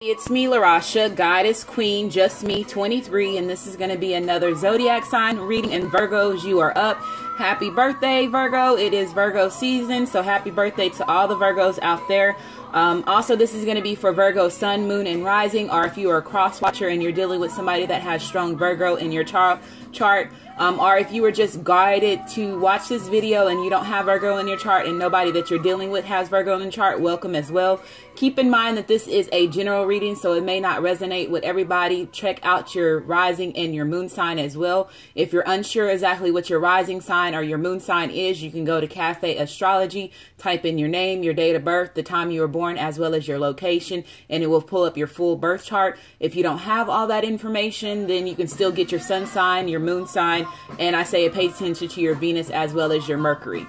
It's me, Larasha, Goddess Queen, just me, 23, and this is going to be another zodiac sign reading. And Virgos, you are up. Happy birthday, Virgo. It is Virgo season, so happy birthday to all the Virgos out there. Also, this is going to be for Virgo sun, moon, and rising, or if you are a cross watcher and you're dealing with somebody that has strong Virgo in your chart, or if you were just guided to watch this video and you don't have Virgo in your chart and nobody that you're dealing with has Virgo in the chart, welcome as well. Keep in mind that this is a general reading, so it may not resonate with everybody. Check out your rising and your moon sign as well. If you're unsure exactly what your rising sign or your moon sign is, you can go to Cafe Astrology, type in your name, your date of birth, the time you were born, as well as your location, and it will pull up your full birth chart. If you don't have all that information, then you can still get your sun sign, your moon sign, and I say pay attention to your Venus as well as your Mercury.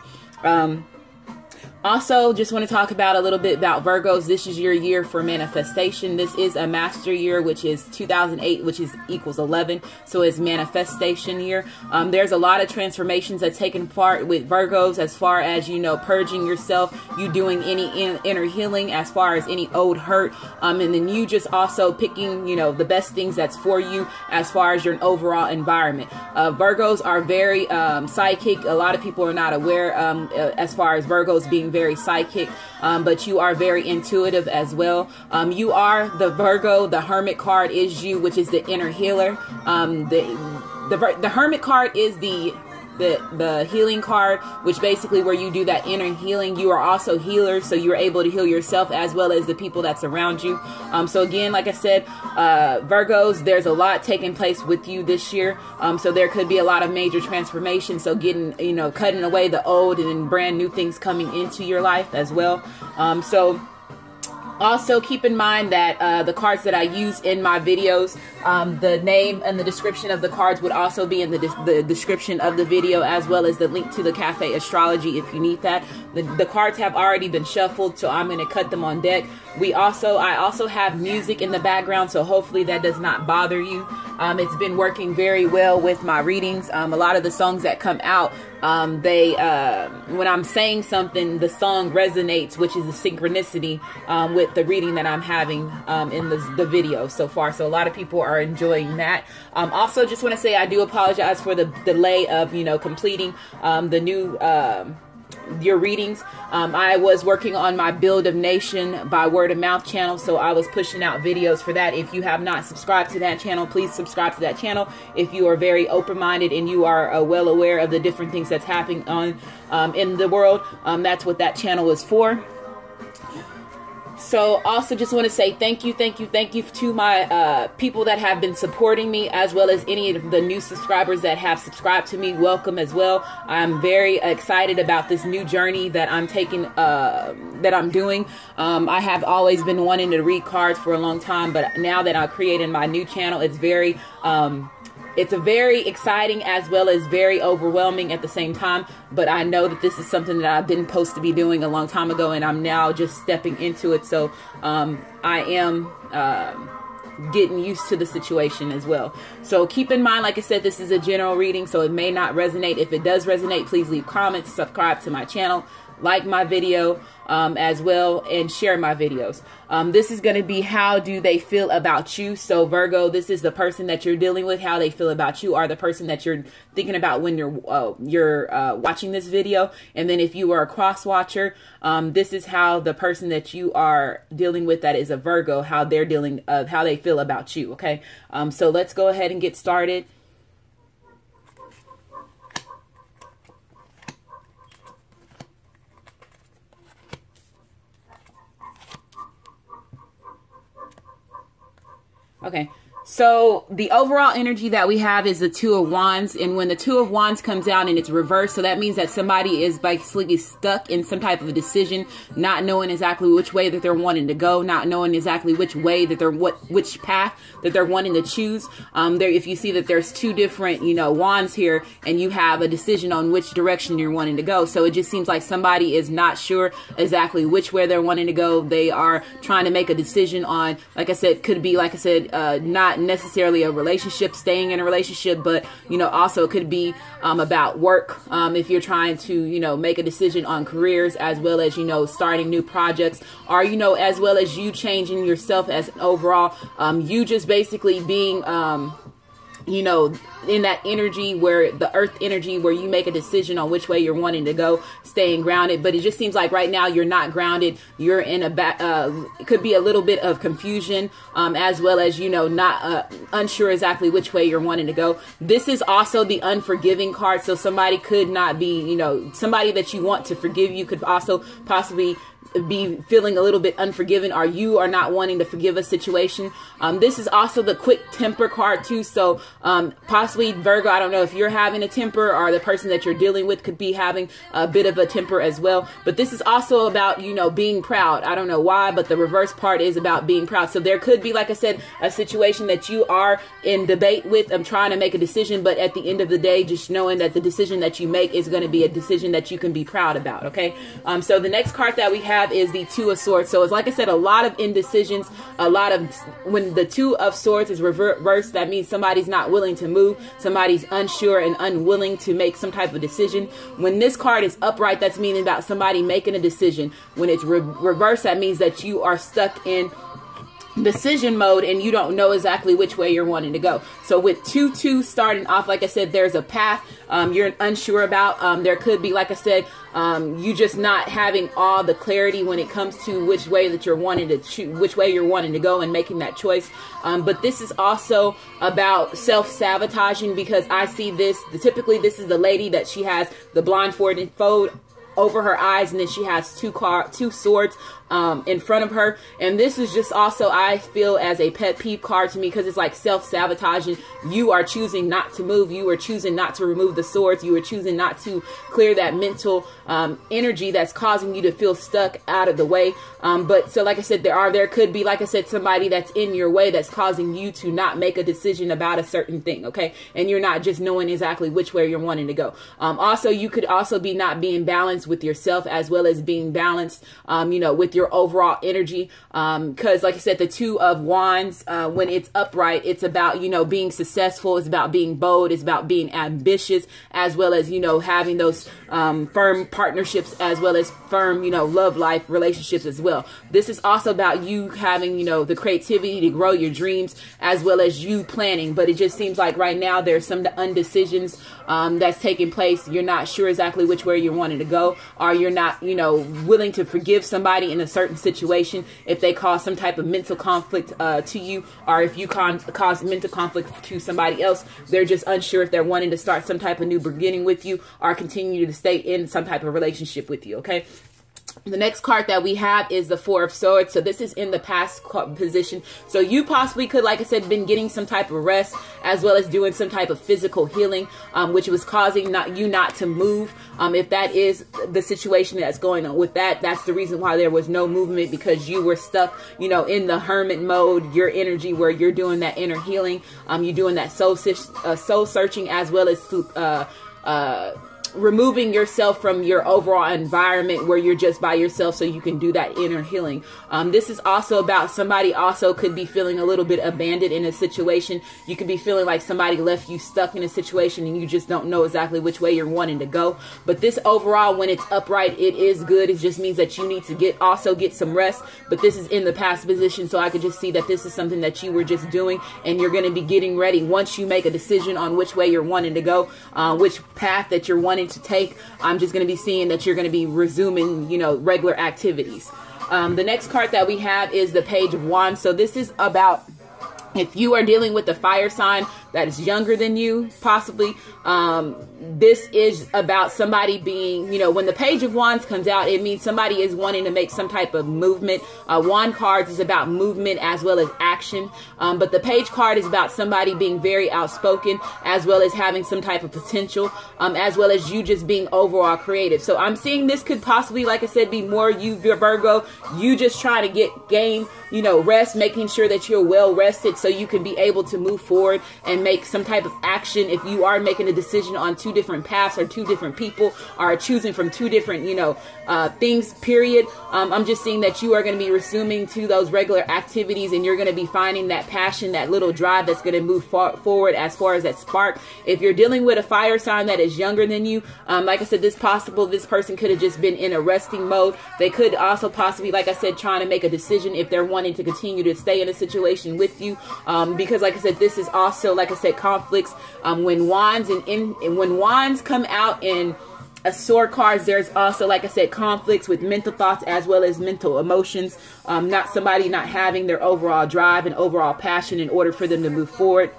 Also, just want to talk about a little bit about Virgos. This is your year for manifestation. This is a master year, which is 2008, which is equals 11. So it's manifestation year. There's a lot of transformations that's taken part with Virgos as far as, you know, purging yourself, you doing any inner healing as far as any old hurt. And then you just also picking, you know, the best things that's for you as far as your overall environment. Virgos are very psychic. A lot of people are not aware as far as Virgos being very psychic, but you are very intuitive as well. You are the Virgo. The Hermit card is you, which is the inner healer. The Hermit card is the healing card, which basically where you do that inner healing. You are also healers, so you're able to heal yourself as well as the people that's around you. So again, like I said, Virgos, there's a lot taking place with you this year. So there could be a lot of major transformation. So getting, you know, cutting away the old and then brand new things coming into your life as well. Also, keep in mind that the cards that I use in my videos, the name and the description of the cards would also be in the description of the video, as well as the link to the Cafe Astrology if you need that. The cards have already been shuffled, so I'm going to cut them on deck. I also have music in the background, so hopefully that does not bother you. It's been working very well with my readings. A lot of the songs that come out, when I'm saying something, the song resonates, which is a synchronicity with the reading that I'm having in the video so far. So a lot of people are enjoying that. Also, just want to say I do apologize for the delay of, you know, completing the new your readings. I was working on my Build of Nation by Word of Mouth channel, so I was pushing out videos for that. If you have not subscribed to that channel, please subscribe to that channel. If you are very open-minded and you are well aware of the different things that's happening on in the world, that's what that channel is for. So also just want to say thank you to my people that have been supporting me, as well as any of the new subscribers that have subscribed to me. Welcome as well. I'm very excited about this new journey that I'm taking, that I'm doing. I have always been wanting to read cards for a long time, but now that I created my new channel, it's very exciting as well as very overwhelming at the same time. But I know that this is something that I've been supposed to be doing a long time ago, and I'm now just stepping into it. So I am getting used to the situation as well. So keep in mind, like I said, this is a general reading, so it may not resonate. If it does resonate, please leave comments, subscribe to my channel, like my video as well, and share my videos. This is going to be how do they feel about you. So Virgo, this is the person that you're dealing with, how they feel about you, or the person that you're thinking about when you're watching this video. And then if you are a cross watcher, this is how the person that you are dealing with that is a Virgo, how they're dealing, how they feel about you. Okay, so let's go ahead and get started. Okay, so the overall energy that we have is the Two of Wands, and when the Two of Wands comes out and it's reversed, so that means that somebody is basically stuck in some type of a decision, not knowing exactly which way that they're wanting to go, not knowing exactly which way that which path that they're wanting to choose. If you see that there's two different, you know, wands here, and you have a decision on which direction you're wanting to go, so it just seems like somebody is not sure exactly which way they're wanting to go. They are trying to make a decision on, like I said, could be, like I said, not not necessarily a relationship, staying in a relationship, but, you know, also it could be about work. If you're trying to, you know, make a decision on careers, as well as, you know, starting new projects, or, you know, as well as you changing yourself as an overall, you just basically being, you know, in that energy where the earth energy, where you make a decision on which way you're wanting to go, staying grounded. But it just seems like right now you're not grounded. You're in it could be a little bit of confusion, as well as, you know, not unsure exactly which way you're wanting to go. This is also the unforgiving card. So somebody could not be, you know, somebody that you want to forgive you could also possibly be feeling a little bit unforgiving, or you are not wanting to forgive a situation. This is also the quick temper card too. So possibly Virgo, I don't know if you're having a temper, or the person that you're dealing with could be having a bit of a temper as well. But this is also about, you know, being proud. I don't know why, but the reverse part is about being proud. So there could be, like I said, a situation that you are in debate with. I'm trying to make a decision, but at the end of the day, just knowing that the decision that you make is going to be a decision that you can be proud about. Okay. So the next card that we have is the Two of Swords. So it's, like I said, a lot of indecisions, a lot of, when the Two of Swords is reversed, that means somebody's not willing to move, somebody's unsure and unwilling to make some type of decision. When this card is upright, that's meaning about somebody making a decision. When it's reversed, that means that you are stuck in decision mode and you don't know exactly which way you're wanting to go. So with 2-2 starting off, like I said, there's a path you're unsure about. There could be, like I said, you just not having all the clarity when it comes to which way that you're wanting to choose, which way you're wanting to go, and making that choice. But this is also about self-sabotaging, because I see this, typically this is the lady that she has the blindfold over her eyes, and then she has two swords in front of her. And this is just also, I feel, as a pet peeve card to me, because it's like self-sabotaging. You are choosing not to move. You are choosing not to remove the swords. You are choosing not to clear that mental energy that's causing you to feel stuck out of the way. But so, like I said, there could be, like I said, somebody that's in your way that's causing you to not make a decision about a certain thing. Okay. And you're not just knowing exactly which way you're wanting to go. Also, you could also be not being balanced with yourself, as well as being balanced, you know, with your overall energy. Because like I said, the Two of Wands, when it's upright, it's about, you know, being successful. It's about being bold. It's about being ambitious, as well as, you know, having those firm partnerships, as well as firm, you know, love life relationships as well. This is also about you having, you know, the creativity to grow your dreams, as well as you planning. But it just seems like right now there's some undecisions that's taking place. You're not sure exactly which way you're wanting to go, or you're not, you know, willing to forgive somebody in a certain situation if they cause some type of mental conflict to you, or if you cause mental conflict to somebody else. They're just unsure if they're wanting to start some type of new beginning with you, or continue to stay in some type of relationship with you. Okay. The next card that we have is the Four of Swords. So this is in the past position. So you possibly could, like I said, been getting some type of rest, as well as doing some type of physical healing, which was causing you not to move. If that is the situation that's going on with that, that's the reason why there was no movement, because you were stuck, you know, in the hermit mode, your energy, where you're doing that inner healing. You're doing that soul searching, as well as removing yourself from your overall environment where you're just by yourself, so you can do that inner healing. This is also about somebody also could be feeling a little bit abandoned in a situation. You could be feeling like somebody left you stuck in a situation and you just don't know exactly which way you're wanting to go. But this overall, when it's upright, it is good. It just means that you need to also get some rest. But this is in the past position, so I could just see that this is something that you were just doing, and you're going to be getting ready once you make a decision on which way you're wanting to go, which path that you're wanting to take. I'm just going to be seeing that you're going to be resuming, you know, regular activities. The next card that we have is the Page of Wands. So this is about if you are dealing with a fire sign that is younger than you, possibly, this is about somebody being, you know, when the Page of Wands comes out, it means somebody is wanting to make some type of movement. Wand cards is about movement as well as action. But the Page card is about somebody being very outspoken, as well as having some type of potential, as well as you just being overall creative. So I'm seeing this could possibly, like I said, be more you, Virgo, you just trying to gain, you know, rest, making sure that you're well rested so you can be able to move forward and make some type of action. If you are making a decision on two different paths, or two different people, or choosing from two different, you know, things, period. I'm just seeing that you are going to be resuming to those regular activities, and you're going to be finding that passion, that little drive that's going to move forward as far as that spark. If you're dealing with a fire sign that is younger than you, like I said, this person could have just been in a resting mode. They could also possibly, like I said, trying to make a decision if they're wanting to continue to stay in a situation with you, because like I said, this is also, like I said, conflicts. When wands when wands come out in a sword cards, there's also, like I said, conflicts with mental thoughts as well as mental emotions. Somebody not having their overall drive and overall passion in order for them to move forward.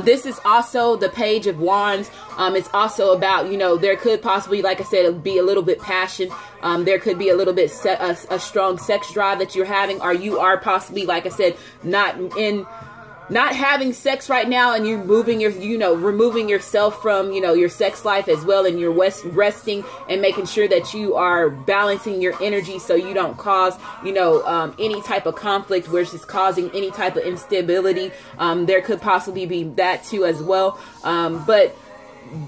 This is also the Page of Wands. It's also about, there could possibly, like I said, be a little bit passion. There could be a little bit a strong sex drive that you're having, or you are possibly, like I said, not having sex right now, and you're moving removing yourself from, your sex life as well, and you're resting and making sure that you are balancing your energy so you don't cause, any type of conflict where it's just causing any type of instability. There could possibly be that too as well. But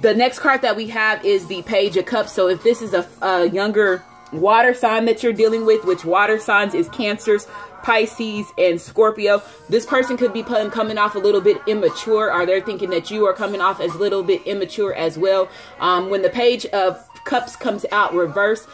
the next card that we have is the Page of Cups. So if this is a younger water sign that you're dealing with, which water signs is Cancers, Pisces, and Scorpio, this person could be coming off a little bit immature, or they're thinking that you are coming off as a little bit immature as well. When the Page of Cups comes out reverse,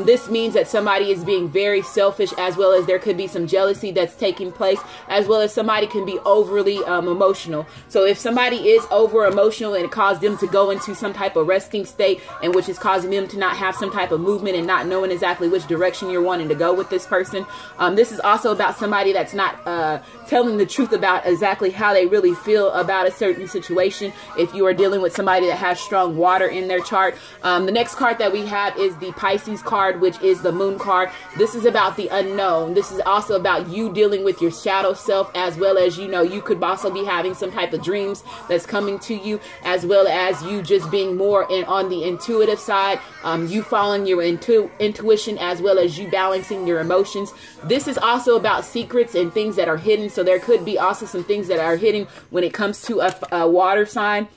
this means that somebody is being very selfish, as well as there could be some jealousy that's taking place, as well as somebody can be overly emotional. So if somebody is over emotional and it caused them to go into some type of resting state, and which is causing them to not have some type of movement and not knowing exactly which direction you're wanting to go with this person. This is also about somebody that's not telling the truth about exactly how they really feel about a certain situation. If you are dealing with somebody that has strong water in their chart. The next card that we have is the Pisces card, which is the Moon card. This is about the unknown. This is also about you dealing with your shadow self, as well as, you could also be having some type of dreams that's coming to you, as well as you just being more on the intuitive side, you following your intuition, as well as you balancing your emotions. This is also about secrets and things that are hidden. So there could be also some things that are hidden when it comes to a water sign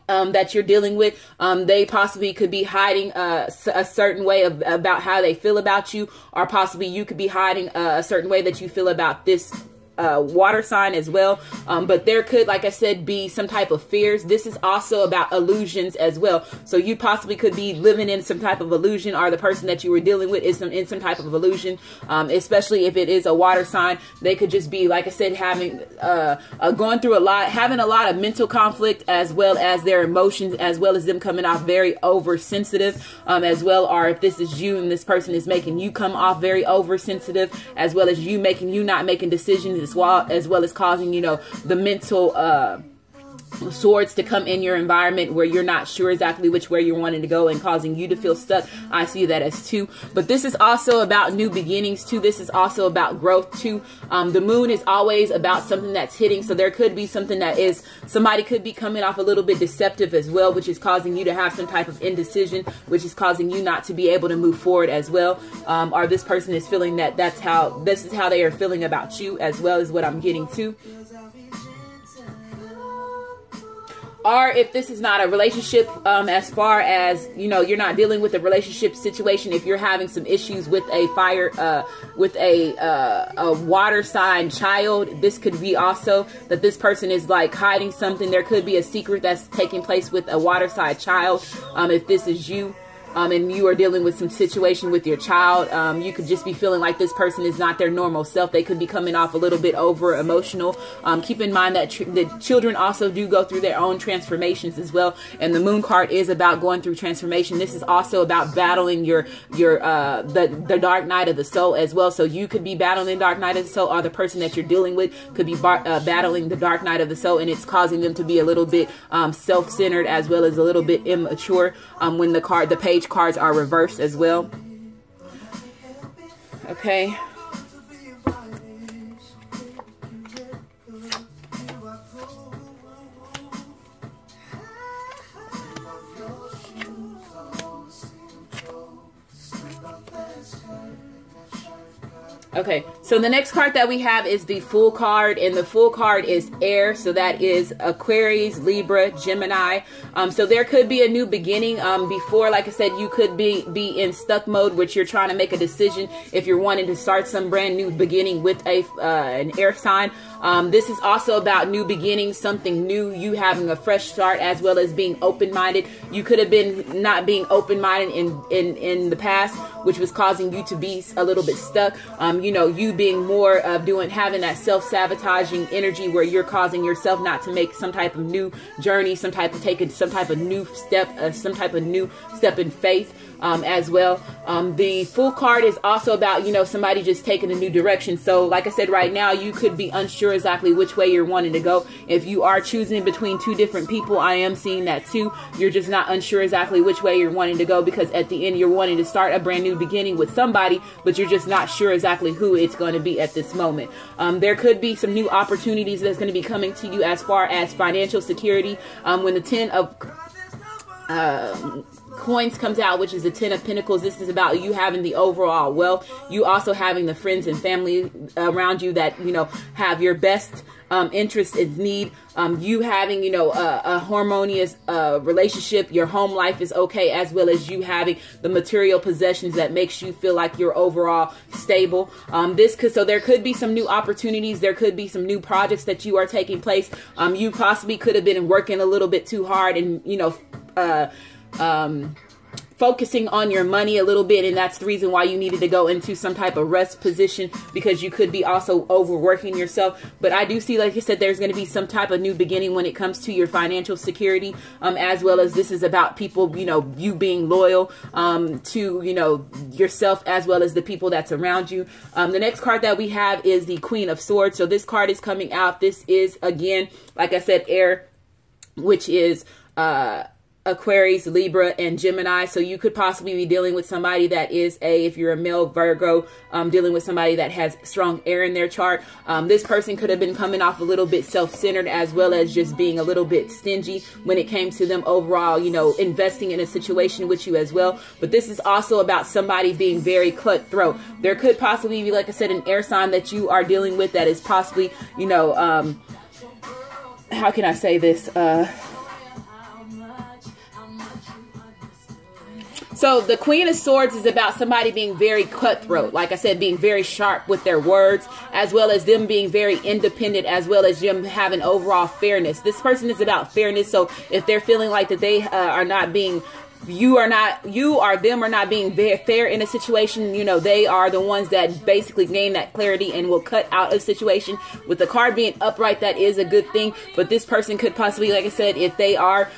that you're dealing with. They possibly could be hiding a certain way about how they feel about you, or possibly you could be hiding a certain way that you feel about this water sign as well. But there could, like I said, be some type of fears. This is also about illusions as well. So you possibly could be living in some type of illusion, or the person that you were dealing with is in some type of illusion. Especially if it is a water sign, they could just be, like I said, having going through having a lot of mental conflict, as well as their emotions, as well as them coming off very oversensitive as well. Or if this is you and this person is making you come off very oversensitive, as well as you not making decisions, as well as causing, the mental swords to come in your environment where you're not sure exactly which way you're wanting to go, and causing you to feel stuck. I see that as two. But this is also about new beginnings too. This is also about growth too. The moon is always about something that's hitting. So there could be something somebody could be coming off a little bit deceptive as well, which is causing you to have some type of indecision, which is causing you not to be able to move forward as well. Or this person is feeling that this is how they are feeling about you as well, is what I'm getting to. Or if this is not a relationship, as far as, you're not dealing with a relationship situation, if you're having some issues with a water sign child, this could be also that this person is like hiding something. There could be a secret that's taking place with a water sign child. If this is you, and you are dealing with some situation with your child, you could just be feeling like this person is not their normal self. They could be coming off a little bit over emotional. Keep in mind that the children also do go through their own transformations as well. And the Moon card is about going through transformation. This is also about battling the dark night of the soul as well. So you could be battling the dark night of the soul, or the person that you're dealing with could be battling the dark night of the soul, and it's causing them to be a little bit self-centered, as well as a little bit immature when the page cards are reversed as well. Okay. Okay, So the next card that we have is the Fool card, and the Fool card is air. So that is Aquarius, Libra, Gemini. So there could be a new beginning. Before, like I said, you could be in stuck mode, which you're trying to make a decision if you're wanting to start some brand new beginning with an air sign. This is also about new beginnings, something new, you having a fresh start, as well as being open-minded. You could have been not being open-minded in the past, which was causing you to be a little bit stuck. You know, you being more of having that self-sabotaging energy where you're causing yourself not to make some type of new journey, taking some type of new step, some type of new step in faith. As well. The Fool card is also about, you know, somebody just taking a new direction. So like I said, right now you could be unsure exactly which way you're wanting to go. If you are choosing between two different people, I am seeing that too. You're just not unsure exactly which way you're wanting to go, because at the end you're wanting to start a brand new beginning with somebody, but you're just not sure exactly who it's going to be at this moment. There could be some new opportunities that's going to be coming to you as far as financial security. When the 10 of coins comes out, which is the 10 of Pentacles, this is about you having the overall wealth, you also having the friends and family around you that, you know, have your best interest in need, you having, you know, a harmonious relationship, your home life is okay, as well as you having the material possessions that makes you feel like you're overall stable. So there could be some new opportunities, there could be some new projects that you are taking place. You possibly could have been working a little bit too hard and, you know, focusing on your money a little bit, and that's the reason why you needed to go into some type of rest position, because you could be also overworking yourself. But I do see, like I said, there's going to be some type of new beginning when it comes to your financial security, as well as this is about people, you know, you being loyal to, you know, yourself, as well as the people that's around you. The next card that we have is the Queen of Swords. So this card is coming out. This is, again, like I said, air, which is Aquarius, Libra, and Gemini. So you could possibly be dealing with somebody that is if you're a male, Virgo, dealing with somebody that has strong air in their chart. This person could have been coming off a little bit self-centered, as well as just being a little bit stingy when it came to them overall, you know, investing in a situation with you as well. But this is also about somebody being very cutthroat. There could possibly be, like I said, an air sign that you are dealing with that is possibly, you know, how can I say this? So the Queen of Swords is about somebody being very cutthroat. Like I said, being very sharp with their words, as well as them being very independent, as well as them having overall fairness. This person is about fairness. So if they're feeling like that they are not being, them are not being very fair in a situation, you know, they are the ones that basically gain that clarity and will cut out a situation. With the card being upright, that is a good thing. But this person could possibly, like I said, if they are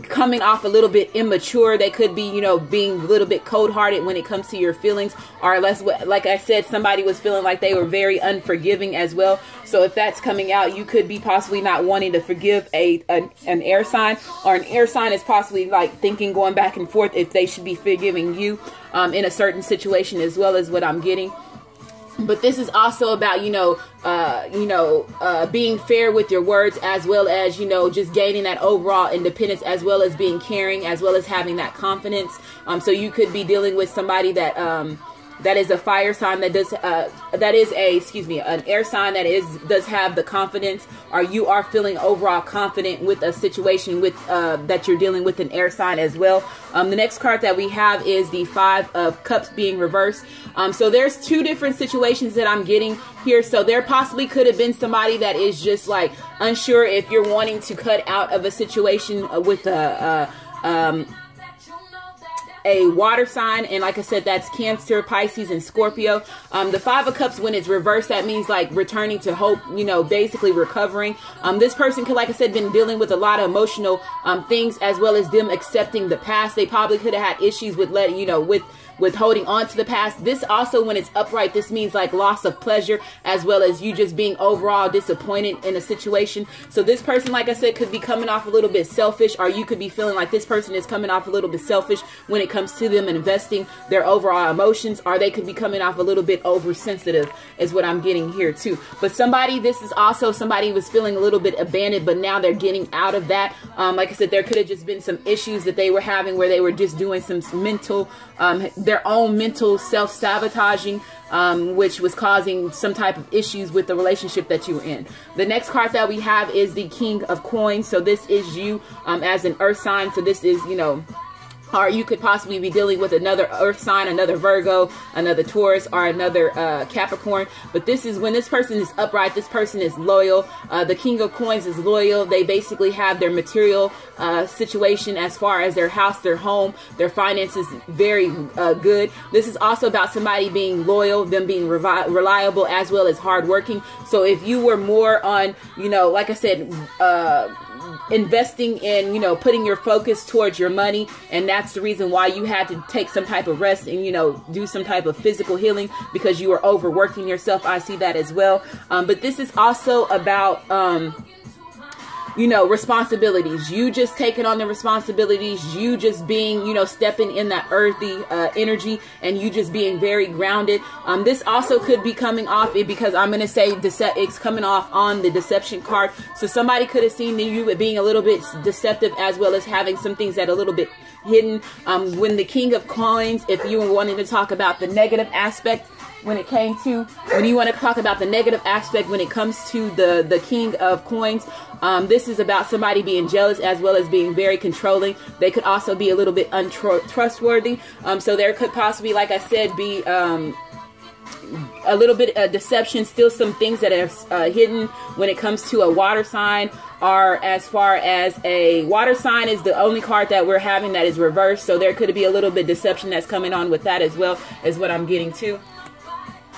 coming off a little bit immature, they could be, you know, being a little bit cold-hearted when it comes to your feelings, or less, like I said, somebody was feeling like they were very unforgiving as well. So if that's coming out, you could be possibly not wanting to forgive an air sign, or an air sign is possibly like thinking, going back and forth if they should be forgiving you in a certain situation, as well as what I'm getting. But this is also about, being fair with your words, as well as, you know, just gaining that overall independence, as well as being caring, as well as having that confidence. So you could be dealing with somebody that is a fire sign, that does an air sign that does have the confidence, or you are feeling overall confident with a situation with that you're dealing with an air sign as well. The next card that we have is the Five of Cups being reversed. So there's two different situations that I'm getting here. So there possibly could have been somebody that is just like unsure if you're wanting to cut out of a situation with a water sign, and like I said, that's Cancer, Pisces, and Scorpio. The Five of Cups, when it's reversed, that means like returning to hope, you know, basically recovering. This person could, like I said, been dealing with a lot of emotional things, as well as them accepting the past. They probably could have had issues with with holding on to the past. This also, when it's upright, this means like loss of pleasure, as well as you just being overall disappointed in a situation. So this person, like I said, could be coming off a little bit selfish, or you could be feeling like this person is coming off a little bit selfish when it comes to them investing their overall emotions, or they could be coming off a little bit oversensitive, is what I'm getting here too. But this is also somebody was feeling a little bit abandoned, but now they're getting out of that. Like I said, there could have just been some issues that they were having where they were just doing some mental, their own mental self-sabotaging, which was causing some type of issues with the relationship that you were in. The next card that we have is the King of Coins. So this is you as an earth sign. So this is, you know, or you could possibly be dealing with another earth sign, another Virgo, another Taurus, or another Capricorn. But this is when this person is upright, this person is loyal. The King of Coins is loyal. They basically have their material situation as far as their house, their home, their finances very good. This is also about somebody being loyal, them being reliable, as well as hardworking. So if you were more on, you know, like I said, investing in, you know, putting your focus towards your money, and that's the reason why you had to take some type of rest and, you know, do some type of physical healing because you were overworking yourself. I see that as well. But this is also about you know, responsibilities. You just taking on the responsibilities, you just being, you know, stepping in that earthy energy, and you just being very grounded. This also could be coming off it, because I'm going to say it's coming off on the deception card. So somebody could have seen you being a little bit deceptive, as well as having some things that are a little bit hidden. When the King of Coins, if you were wanting to talk about the negative aspect, when you want to talk about the negative aspect when it comes to the King of Coins, this is about somebody being jealous, as well as being very controlling. They could also be a little bit untrustworthy. So there could possibly, like I said, be a little bit of deception, still some things that are hidden when it comes to a water sign. Or as far as a water sign is the only card that we're having that is reversed. So there could be a little bit of deception that's coming on with that as well, is what I'm getting to.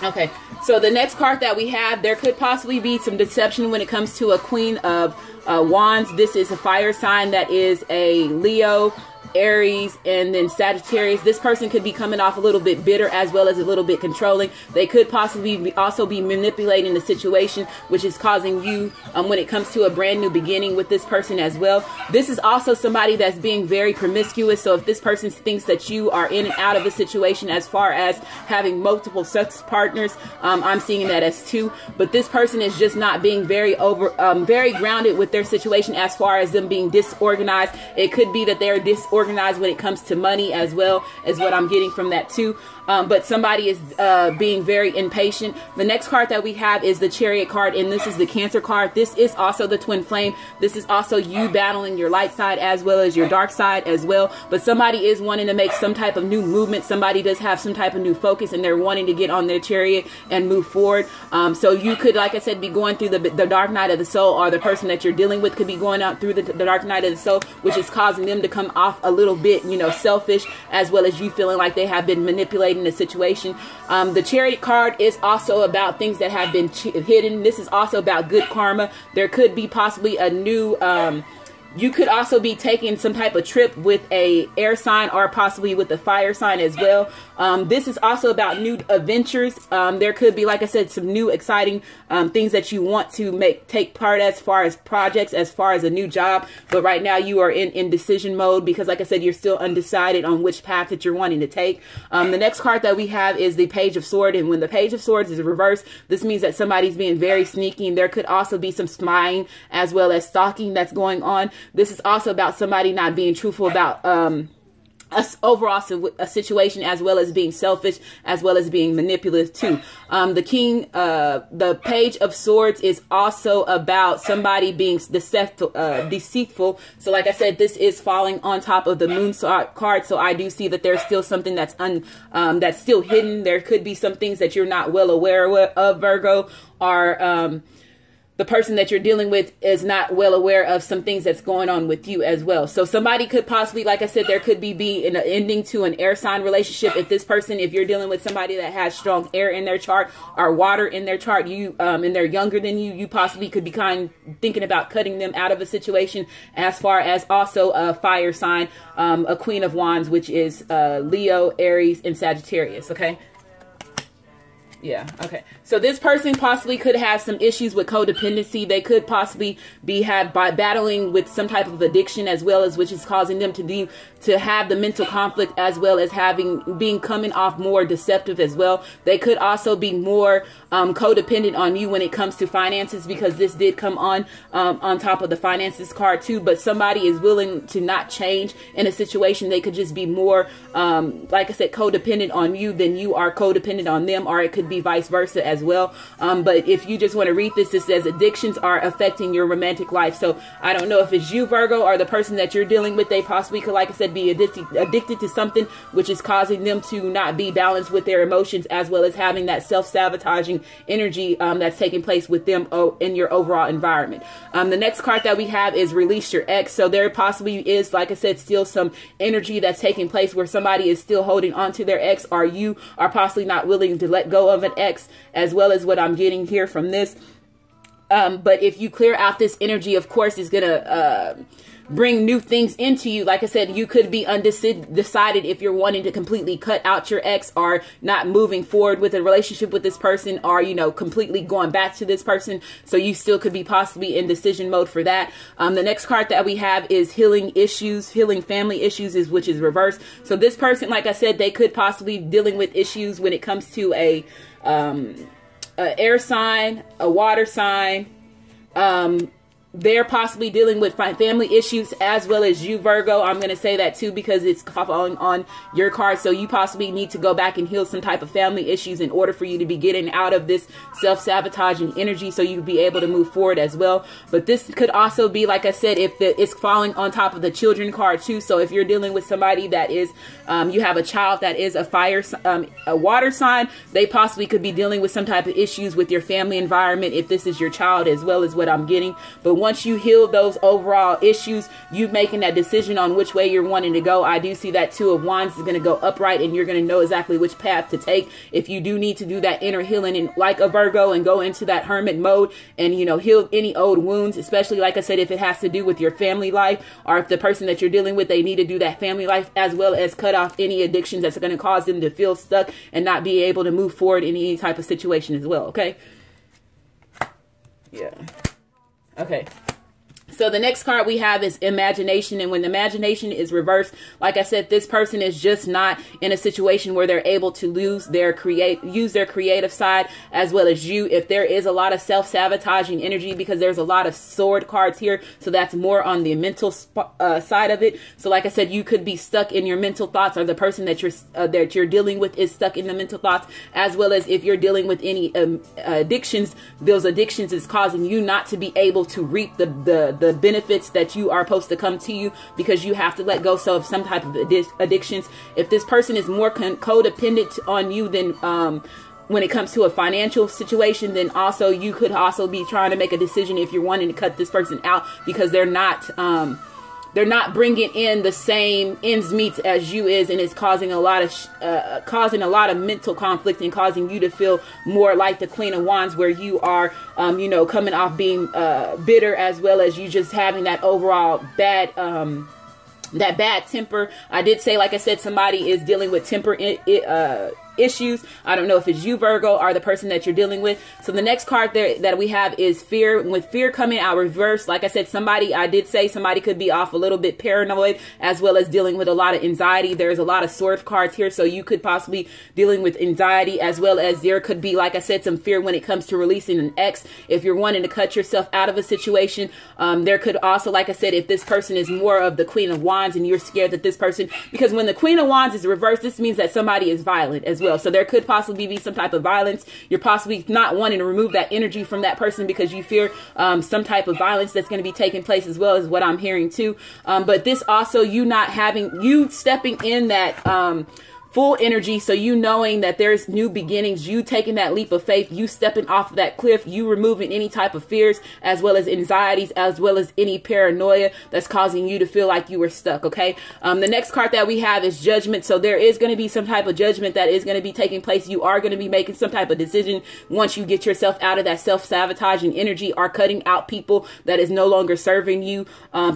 Okay, so the next card that we have, there could possibly be some deception when it comes to a Queen of Wands. This is a fire sign that is a Leo, Aries, and then Sagittarius. This person could be coming off a little bit bitter, as well as a little bit controlling. They could possibly also be manipulating the situation, which is causing you, when it comes to a brand new beginning with this person as well. This is also somebody that's being very promiscuous. So if this person thinks that you are in and out of a situation as far as having multiple sex partners, I'm seeing that as two. But this person is just not being very very grounded with their situation, as far as them being disorganized. It could be that they're disorganized when it comes to money, as well as what I'm getting from that too. But somebody is being very impatient. The next card that we have is the Chariot card, and this is the Cancer card. This is also the Twin Flame. This is also you battling your light side as well as your dark side as well. But somebody is wanting to make some type of new movement. Somebody does have some type of new focus, and they're wanting to get on their chariot and move forward. So you could, like I said, be going through the dark night of the soul, or the person that you're dealing with could be going out through the dark night of the soul, which is causing them to come off a little bit, you know, selfish, as well as you feeling like they have been manipulating the situation. The Chariot card is also about things that have been hidden. This is also about good karma. There could be possibly a new you could also be taking some type of trip with a air sign, or possibly with a fire sign as well. This is also about new adventures. There could be, like I said, some new exciting things that you want to take part as far as projects, as far as a new job. But right now you are in decision mode, because like I said, you're still undecided on which path that you're wanting to take. The next card that we have is the Page of Swords. And when the Page of Swords is reversed, this means that somebody's being very sneaky. And there could also be some spying as well as stalking that's going on. This is also about somebody not being truthful about overall a situation, as well as being selfish, as well as being manipulative too. The Page of Swords is also about somebody being deceitful. So like I said, this is falling on top of the Moon card. So I do see that there's still something that's still hidden. There could be some things that you're not well aware of, Virgo, or the person that you're dealing with is not well aware of some things that's going on with you as well. So somebody could possibly, like I said, there could be an ending to an air sign relationship. If you're dealing with somebody that has strong air in their chart, or water in their chart, and they're younger than you possibly could be thinking about cutting them out of a situation. As far as also a fire sign, a Queen of Wands, which is Leo, Aries, and Sagittarius. Okay. Yeah. Okay. So this person possibly could have some issues with codependency. They could possibly be battling with some type of addiction as well, as which is causing them to have the mental conflict, as well as being coming off more deceptive as well. They could also be more codependent on you when it comes to finances, because this did come on top of the finances card too. But somebody is willing to not change in a situation. They could just be more, like I said, codependent on you than you are codependent on them, or it could be vice versa as well. But if you just want to read this, it says addictions are affecting your romantic life. So I don't know if it's you, Virgo, or the person that you're dealing with. They possibly could, like I said, be addicted to something which is causing them to not be balanced with their emotions, as well as having that self-sabotaging energy that's taking place with them in your overall environment. The next card that we have is release your ex. So there possibly is, like I said, still some energy that's taking place where somebody is still holding on to their ex, or you are possibly not willing to let go of an ex, as well as what I'm getting here from this. But if you clear out this energy, of course, it's going to bring new things into you. Like I said, you could be undecided if you're wanting to completely cut out your ex, or not moving forward with a relationship with this person, or, you know, completely going back to this person. So you still could be possibly in decision mode for that. The next card that we have is healing issues, healing family issues, which is reversed. So this person, like I said, they could possibly be dealing with issues when it comes to a air sign, a water sign. They're possibly dealing with family issues, as well as you, Virgo. I'm going to say that too, because it's on your card. So you possibly need to go back and heal some type of family issues in order for you to be getting out of this self-sabotaging energy, so you can be able to move forward as well. But this could also be, like I said, if it's falling on top of the children card too. So if you're dealing with somebody that is, you have a child that is a water sign, they possibly could be dealing with some type of issues with your family environment, if this is your child, as well as what I'm getting. But once you heal those overall issues, you making that decision on which way you're wanting to go. I do see that Two of Wands is going to go upright, and you're going to know exactly which path to take. If you do need to do that inner healing, and like a Virgo, and go into that hermit mode and, you know, heal any old wounds, especially, like I said, if it has to do with your family life, or if the person that you're dealing with, they need to do that family life, as well as cut off any addictions that's going to cause them to feel stuck and not be able to move forward in any type of situation as well. Okay. Yeah. Okay. So the next card we have is imagination. And when the imagination is reversed, like I said, this person is just not in a situation where they're able to use their creative side, as well as you. If there is a lot of self-sabotaging energy, because there's a lot of sword cards here, so that's more on the mental side of it. So like I said, you could be stuck in your mental thoughts, or the person that you're dealing with is stuck in the mental thoughts, as well as if you're dealing with any addictions, those addictions is causing you not to be able to reap the benefits that you are supposed to come to you, because you have to let go of some type of addictions. If this person is more codependent on you than when it comes to a financial situation, then also you could also be trying to make a decision if you're wanting to cut this person out, because they're not bringing in the same ends meet as you is, and it's causing a lot of mental conflict, and causing you to feel more like the Queen of Wands, where you are, you know, coming off being bitter, as well as you just having that overall bad temper. I did say, like I said, somebody is dealing with temper issues. I don't know if it's you, Virgo, or the person that you're dealing with. So the next card there that we have is fear. With fear coming out reverse, like I said, I did say somebody could be off a little bit paranoid, as well as dealing with a lot of anxiety. There's a lot of sword cards here, so you could possibly dealing with anxiety, as well as there could be, like I said, some fear when it comes to releasing an ex. If you're wanting to cut yourself out of a situation, there could also, like I said, if this person is more of the Queen of Wands, and you're scared that this person, because when the Queen of Wands is reversed, this means that somebody is violent as well. So there could possibly be some type of violence. You're possibly not wanting to remove that energy from that person, because you fear some type of violence that's going to be taking place, as well as what I'm hearing too. But this also, you stepping in that full energy. So you knowing that there's new beginnings, you taking that leap of faith, you stepping off of that cliff, you removing any type of fears, as well as anxieties, as well as any paranoia that's causing you to feel like you were stuck. Okay. The next card that we have is judgment. So there is going to be some type of judgment that is going to be taking place. You are going to be making some type of decision once you get yourself out of that self-sabotaging energy, or cutting out people that is no longer serving you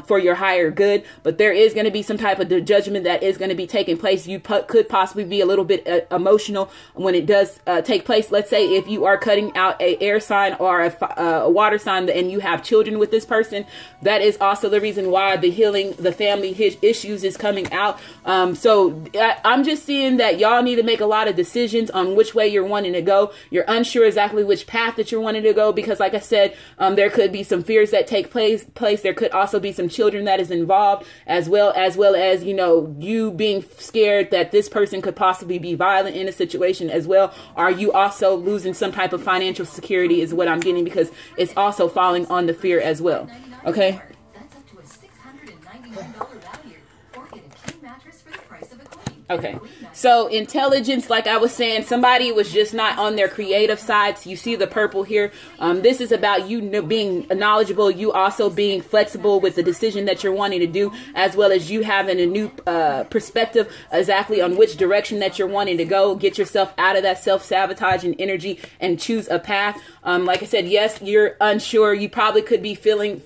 for your higher good. But there is going to be some type of judgment that is going to be taking place. You could possibly possibly be a little bit emotional when it does take place. Let's say if you are cutting out a air sign or a water sign and you have children with this person, that is also the reason why the healing, the family issues is coming out. So I'm just seeing that y'all need to make a lot of decisions on which way you're wanting to go. You're unsure exactly which path that you're wanting to go, because like I said, there could be some fears that take place. There could also be some children that is involved, as well as, you know, you being scared that this person could possibly be violent in a situation as well. Are you also losing some type of financial security is what I'm getting, because it's also falling on the fear as well. Okay. That's up to a $699 value, or get a king mattress for the price of a queen. Okay, so intelligence, like I was saying, somebody was just not on their creative side. So you see the purple here. This is about you being knowledgeable, you also being flexible with the decision that you're wanting to do, as well as you having a new perspective exactly on which direction that you're wanting to go. Get yourself out of that self-sabotaging energy and choose a path. Like I said, yes, you're unsure. You probably could be feeling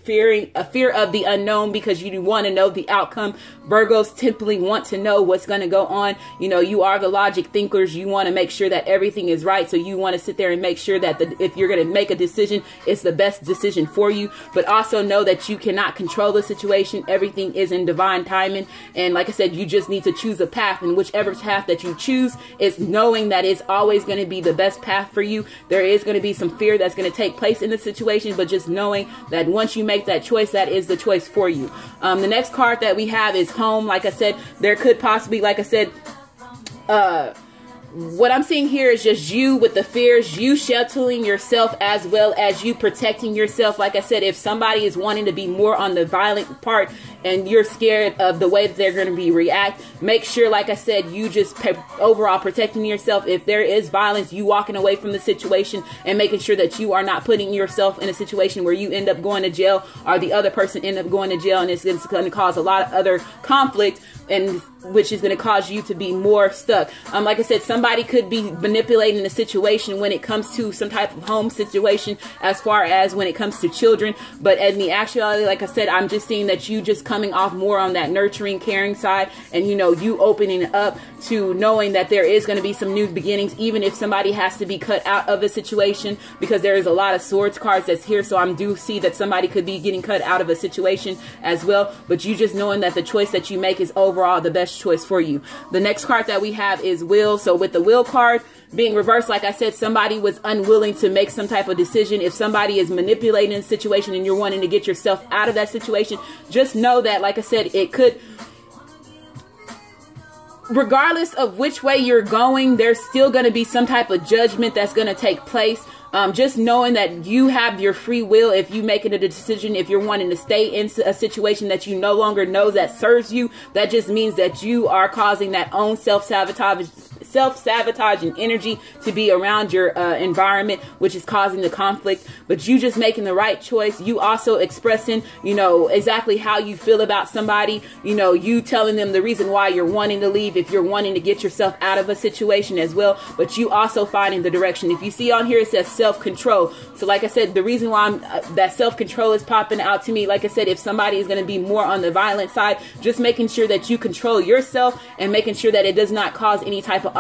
a fear of the unknown, because you want to know the outcome. Virgos typically want to know what's going to go on. You know, you are the logic thinkers. You want to make sure that everything is right. So you want to sit there and make sure that if you're going to make a decision, it's the best decision for you. But also know that you cannot control the situation. Everything is in divine timing. And like I said, you just need to choose a path. And whichever path that you choose, is knowing that it's always going to be the best path for you. There is going to be some fear that's going to take place in the situation, but just knowing that once you make that choice, that is the choice for you. The next card that we have is home. Like I said, there could possibly, like I said, what I'm seeing here is just you with the fears, you sheltering yourself, as well as you protecting yourself. Like I said, if somebody is wanting to be more on the violent part and you're scared of the way that they're going to react, make sure, like I said, you just overall protecting yourself. If there is violence, you walking away from the situation and making sure that you are not putting yourself in a situation where you end up going to jail, or the other person end up going to jail, and it's going to cause a lot of other conflict, and which is going to cause you to be more stuck. Like I said, somebody could be manipulating the situation when it comes to some type of home situation, as far as when it comes to children. But in the actuality, like I said, I'm just seeing that you just coming off more on that nurturing, caring side, and you know, you opening up to knowing that there is going to be some new beginnings, even if somebody has to be cut out of a situation, because there is a lot of swords cards that's here. So I do see that somebody could be getting cut out of a situation as well. But you just knowing that the choice that you make is overall the best choice for you. The next card that we have is will. So with the will card being reversed, like I said, somebody was unwilling to make some type of decision. If somebody is manipulating a situation and you're wanting to get yourself out of that situation, just know that, like I said, it could, regardless of which way you're going, there's still going to be some type of judgment that's going to take place. Just knowing that you have your free will. If you making a decision, if you're wanting to stay in a situation that you no longer know that serves you, that just means that you are causing that own self-sabotaging energy to be around your environment, which is causing the conflict. But you just making the right choice. You also expressing, you know, exactly how you feel about somebody. You know, you telling them the reason why you're wanting to leave, if you're wanting to get yourself out of a situation as well. But you also finding the direction. If you see on here, it says self-control. So like I said, the reason why that self-control is popping out to me, like I said, if somebody is going to be more on the violent side, just making sure that you control yourself and making sure that it does not cause any type of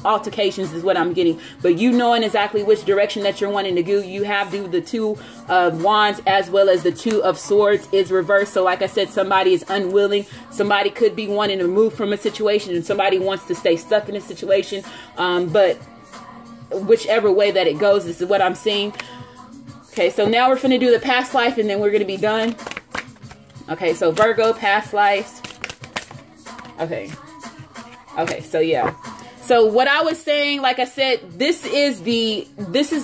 altercations is what I'm getting. But you knowing exactly which direction that you're wanting to go. You have the two of wands as well as the two of swords is reversed. So like I said, somebody is unwilling. Somebody could be wanting to move from a situation, and somebody wants to stay stuck in a situation. But whichever way that it goes, this is what I'm seeing. Okay, so now we're going to do the past life, and then we're going to be done. Okay, so Virgo, past lives. Okay, so yeah. So what I was saying, like I said, this is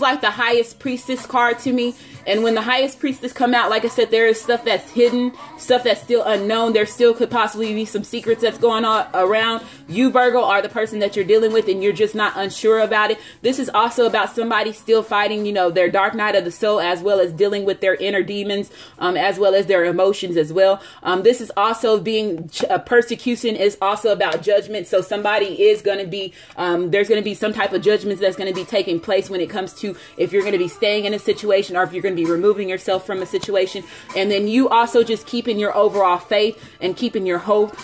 like the highest priestess card to me. And when the highest priestess come out, like I said, there is stuff that's hidden, stuff that's still unknown. There still could possibly be some secrets that's going on around. You, Virgo, are the person that you're dealing with, and you're just not unsure about it. This is also about somebody still fighting, you know, their dark night of the soul, as well as dealing with their inner demons, as well as their emotions as well. This is also being persecution is also about judgment. So somebody is going to be, there's going to be some type of judgments that's going to be taking place when it comes to if you're going to be staying in a situation, or if you're going going to be removing yourself from a situation. And then you also just keeping your overall faith and keeping your hope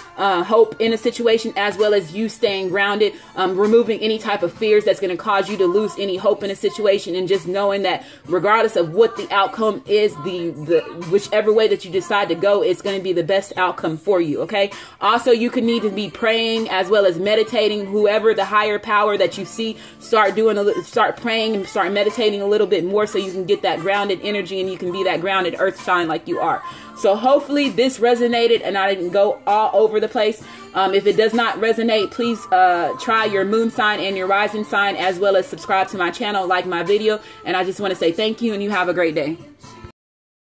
in a situation, as well as you staying grounded, removing any type of fears that's going to cause you to lose any hope in a situation, and just knowing that regardless of what the outcome is, whichever way that you decide to go, it's going to be the best outcome for you. Okay. Also, you could need to be praying as well as meditating. Whoever the higher power that you see, start praying and start meditating a little bit more, so you can get that grounded energy and you can be that grounded earth sign like you are. So hopefully this resonated and I didn't go all over the place. If it does not resonate, please try your moon sign and your rising sign, as well as subscribe to my channel, like my video. And I just want to say thank you, and you have a great day.